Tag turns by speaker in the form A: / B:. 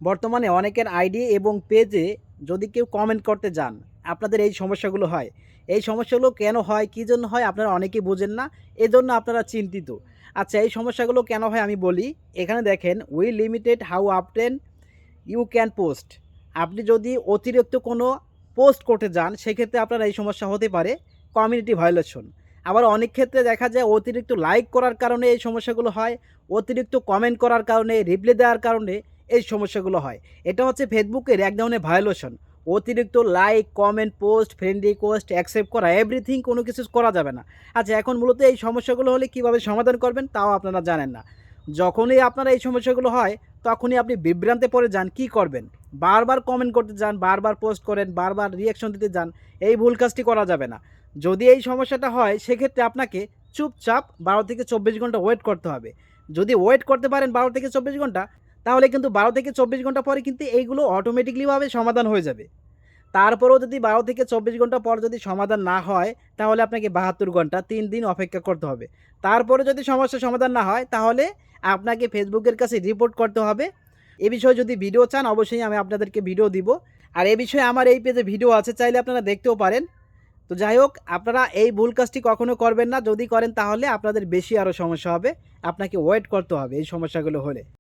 A: বর্তমানে অনেকের আইডি এবং পেজে যদি কেউ কমেন্ট করতে যান, আপনাদের এই সমস্যাগুলো হয়। এই সমস্যাগুলো কেন হয়, কী জন্য হয় আপনারা অনেকেই বোঝেন না। এজন্য আপনারা চিন্তিত। আচ্ছা, এই সমস্যাগুলো কেন হয় আমি বলি। এখানে দেখেন, we limited how often you can post. আপনি যদি অতিরিক্ত কোনো পোস্ট করতে যান, সেক্ষেত্রে আপনার এই সমস্যা হতে পারে কমিউনিটি ভায়োলেশন। আবার অনেক ক্ষেত্রে দেখা যায় অতিরিক্ত লাইক করার কারণে এই সমস্যাগুলো হয়, অতিরিক্ত কমেন্ট করার কারণে, রিপ্লাই দেওয়ার কারণে এই সমস্যাগুলো হয়। এটা হচ্ছে ফেসবুকের এক ধরনের ভায়োলেশন। অতিরিক্ত like, comment, post, friend request accept করা, এভরিথিং কোনো কিছু করা যাবে না। আচ্ছা, এখন মূলত এই সমস্যাগুলো হলে কীভাবে সমাধান করবেন তাও আপনারা জানেন না। যখনই আপনার এই সমস্যাগুলো হয়, তখনই আপনি বিভ্রান্তে পড়ে যান, কী করবেন? বারবার কমেন্ট করতে যান, বারবার পোস্ট করেন, বারবার রিঅ্যাকশন দিতে যান। এই ভুল কাজটি করা যাবে না। যদি এই সমস্যাটা হয়, সেক্ষেত্রে আপনাকে চুপচাপ ১২ থেকে ২৪ ঘন্টা ওয়েট করতে হবে। যদি ওয়েট করতে পারেন ১২ থেকে ২৪ ঘন্টা, তাহলে কিন্তু ১২ থেকে ২৪ ঘন্টা পরে কিন্তু এইগুলো অটোমেটিক্যালিভাবে সমাধান হয়ে যাবে। তারপরেও যদি ১২ থেকে ২৪ ঘন্টা পর যদি সমাধান না হয়, তাহলে আপনাকে ৭২ ঘন্টা ৩ দিন অপেক্ষা করতে হবে। তারপরে যদি সমস্যার সমাধান না হয়, তাহলে আপনাকে ফেসবুকের কাছে রিপোর্ট করতে হবে। এ বিষয়ে যদি ভিডিও চান, অবশ্যই আমি আপনাদেরকে ভিডিও দিব। আর এ বিষয়ে আমার এই পেজে ভিডিও আছে, চাইলে আপনারা দেখতেও পারেন। তো যাই হোক, আপনারা এই ভুল কাজটি কখনো করবেন না। যদি করেন তাহলে আপনাদের বেশি আরও সমস্যা হবে। আপনাকে ওয়েট করতে হবে এই সমস্যাগুলো হলে।